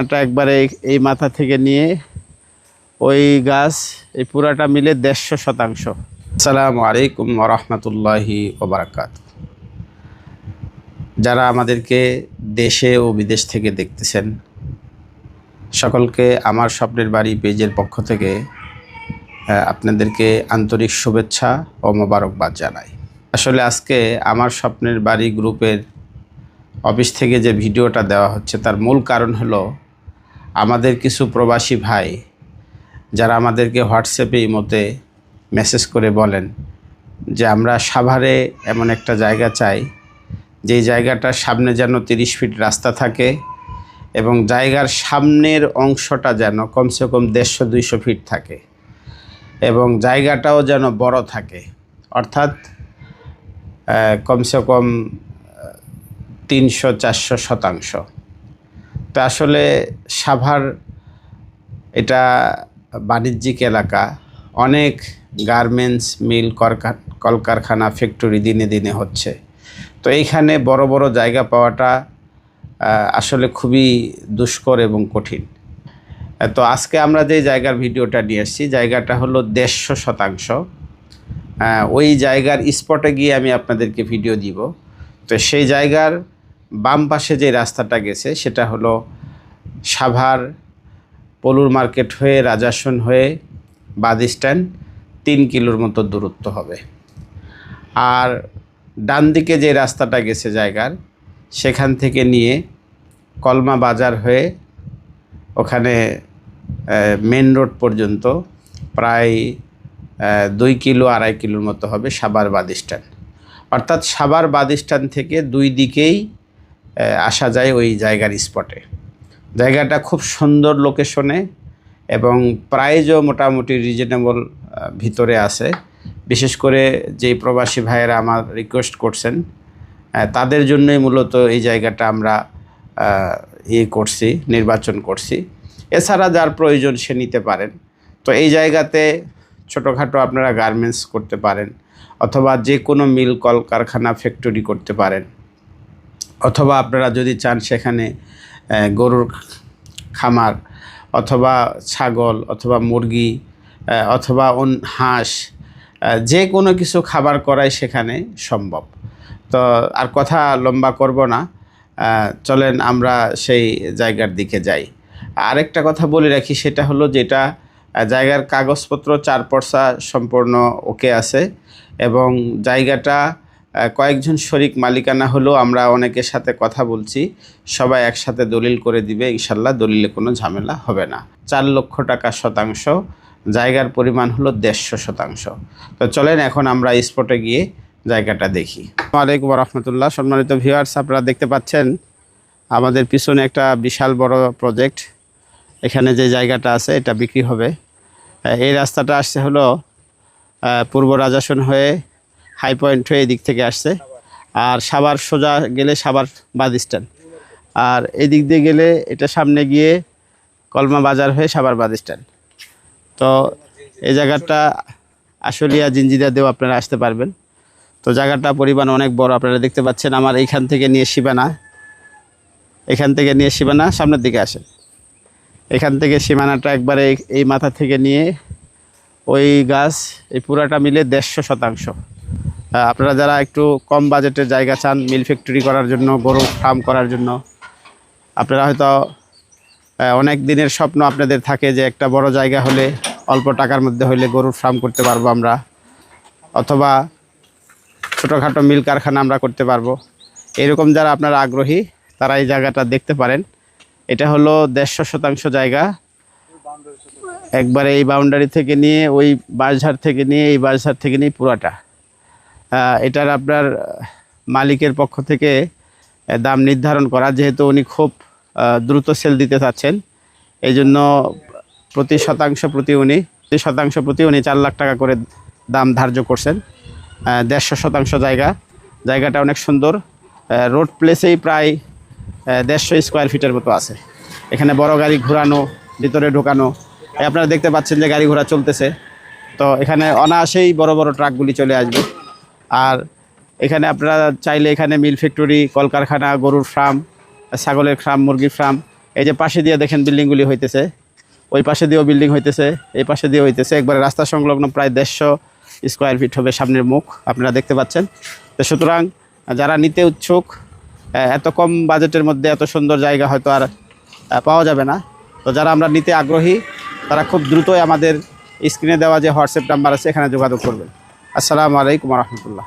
টা একবারে এই মাথা থেকে নিয়ে ওই গাছ এই পুরাটা মিলে 150%। আসসালামু আলাইকুম ওয়া রাহমাতুল্লাহি ওয়া বারাকাতুহু। যারা আমাদেরকে দেশে ও বিদেশ থেকে দেখতেছেন সকলকে আমার স্বপ্নের বাড়ি পেজের পক্ষ থেকে আপনাদেরকে আন্তরিক শুভেচ্ছা ও মোবারকবাদ জানাই। আসলে আজকে আমার স্বপ্নের বাড়ি গ্রুপের অফিস থেকে যে ভিডিওটা দেওয়া হচ্ছে তার মূল কারণ হলো আমাদের কিছু প্রবাসী ভাই যারা আমাদেরকে হোয়াটসঅ্যাপে ইমোতে মেসেজ করে বলেন যে আমরা সাভারে এমন একটা জায়গা চাই যেই জায়গাটার সামনে যেন 30 ফিট রাস্তা থাকে এবং জায়গার সামনের অংশটা যেন কমসে কম 150-200 ফিট থাকে এবং জায়গাটাও যেন বড় থাকে, অর্থাৎ কমসে কম 300-400 শতাংশ। তো আসলে সাভার এটা বাণিজ্যিক এলাকা, অনেক গার্মেন্টস মিল কলকারখানা ফ্যাক্টরি দিনে দিনে হচ্ছে। তো এইখানে বড় বড় জায়গা পাওয়াটা আসলে খুবই দুষ্কর এবং কঠিন। তো আজকে আমরা যে জায়গার ভিডিওটা নিয়ে এসেছি জায়গাটা হলো 150%। ওই জায়গার স্পটে গিয়ে আমি আপনাদেরকে ভিডিও দিব। তো সেই জায়গার বাম পাশে যে রাস্তাটা গেছে সেটা হলো সাভার পলুর মার্কেট হয়ে রাজাসন হয়ে বাস স্ট্যান্ড 3 কিলোর মতো দূরত্ব হবে। আর ডান দিকে যে রাস্তাটা গেছে জায়গার সেখান থেকে নিয়ে কলমা বাজার হয়ে ওখানে মেন রোড পর্যন্ত প্রায় 2 কিলো 2.5 কিলোর মতো হবে সাভার বাস স্ট্যান্ড। অর্থাৎ সাভার বাস স্ট্যান্ড থেকে দুই দিকেই আসা যায় ওই জায়গার স্পটে। জায়গাটা খুব সুন্দর লোকেশনে এবং প্রাইজও মোটামুটি রিজনেবল ভিতরে আছে। বিশেষ করে যেই প্রবাসী ভাইয়েরা আমার রিকোয়েস্ট করছেন তাদের জন্যই মূলত এই জায়গাটা আমরা নির্বাচন করছি। এছাড়া যার প্রয়োজন সে নিতে পারেন। তো এই জায়গাতে ছোটোখাটো আপনারা গার্মেন্টস করতে পারেন, অথবা যে কোনো মিল কলকারখানা ফ্যাক্টরি করতে পারেন, অথবা আপনারা যদি চান সেখানে গরুর খামার অথবা ছাগল অথবা মুরগি অথবা হাঁস যে কোনো কিছু খাবার করাই সেখানে সম্ভব। তো আর কথা লম্বা করব না, চলেন আমরা সেই জায়গার দিকে যাই। আরেকটা কথা বলে রাখি, সেটা হলো যেটা জায়গার কাগজপত্র 4 পর্সা সম্পূর্ণ ওকে আছে এবং জায়গাটা কয়েকজন শরিক মালিকানা হলেও আমরা অনেকের সাথে কথা বলছি, সবাই একসাথে দলিল করে দিবে ইনশাল্লাহ, দলিলে কোনো ঝামেলা হবে না। 4 লক্ষ টাকা শতাংশ, জায়গার পরিমাণ হলো 150%। তো চলেন এখন আমরা স্পটে গিয়ে জায়গাটা দেখি। আসসালামু আলাইকুম ওয়া রাহমাতুল্লাহ। সম্মানিত ভিউয়ার্স, আপনারা দেখতে পাচ্ছেন আমাদের পিছনে একটা বিশাল বড় প্রজেক্ট। এখানে যে জায়গাটা আছে এটা বিক্রি হবে। এই রাস্তাটা আসছে হলো পূর্ব রাজাসন হয়ে হাই পয়েন্ট হয়ে এদিক থেকে আসছে, আর সাভার সোজা গেলে সাভার বাস স্ট্যান্ড, আর এদিক দিয়ে গেলে এটা সামনে গিয়ে কলমা বাজার হয়ে সাভার বাস স্ট্যান্ড। তো এই জায়গাটা আশুলিয়া জিঞ্জিরা দিয়েও আপনারা আসতে পারবেন। তো জায়গাটা পরিমাণ অনেক বড়, আপনারা দেখতে পাচ্ছেন। আমার এইখান থেকে নিয়ে সীমানা সামনের দিকে আসে। এখান থেকে সীমানাটা একবারে এই মাথা থেকে নিয়ে ওই গাছ এই পুরাটা মিলে 150%। আপনারা যারা একটু কম বাজেটের জায়গা চান মিল ফ্যাক্টরি করার জন্য, গরু ফার্ম করার জন্য, আপনারা হয়তো অনেক দিনের স্বপ্ন আপনাদের থাকে যে একটা বড় জায়গা হলে অল্প টাকার মধ্যে হলে গরুর ফার্ম করতে পারবো আমরা, অথবা ছোটোখাটো মিল কারখানা আমরা করতে পারবো। এরকম যারা আপনারা আগ্রহী তারা এই জায়গাটা দেখতে পারেন। এটা হলো 150% জায়গা, একবারে এই বাউন্ডারি থেকে নিয়ে ওই বাঁশঝাড় থেকে নিয়ে এই বাঁশঝাড় থেকে নিয়ে পুরাটা। এটার আপনার মালিকের পক্ষ থেকে দাম নির্ধারণ করা, যেহেতু উনি খুব দ্রুত সেল দিতে চাচ্ছেন, এই জন্য প্রতি শতাংশ প্রতি উনি 4 লাখ টাকা করে দাম ধার্য করছেন। 150% জায়গাটা অনেক সুন্দর। রোড প্লেসেই প্রায় 150 স্কোয়ার ফিটের মতো আছে। এখানে বড় গাড়ি ঘোরানো, ভিতরে ঢোকানো, আপনারা দেখতে পাচ্ছেন যে গাড়ি ঘোড়া চলতেছে। তো এখানে অনায়াসেই বড় বড় ট্রাকগুলি চলে আসবে। আর এখানে আপনারা চাইলে এখানে মিল ফ্যাক্টরি, কলকারখানা, গরুর ফার্ম, ছাগলের ফার্ম, মুরগির ফার্ম এই যে পাশে দিয়ে দেখেন বিল্ডিংগুলি হইতেছে, ওই পাশে দিয়েও বিল্ডিং হইতেছে, এই পাশে দিয়ে হইতেছে, একবারে রাস্তা সংলগ্ন প্রায় 150 স্কোয়ার ফিট হবে সামনের মুখ, আপনারা দেখতে পাচ্ছেন। তো সুতরাং যারা নিতে উৎসুক, এত কম বাজেটের মধ্যে এত সুন্দর জায়গা হয়তো আর পাওয়া যাবে না। তো যারা আমরা নিতে আগ্রহী তারা খুব দ্রুতই আমাদের স্ক্রিনে দেওয়া যে হোয়াটসঅ্যাপ নাম্বার আছে এখানে যোগাযোগ করবেন। আসসালামু আলাইকুম রহমতুল্লাহ।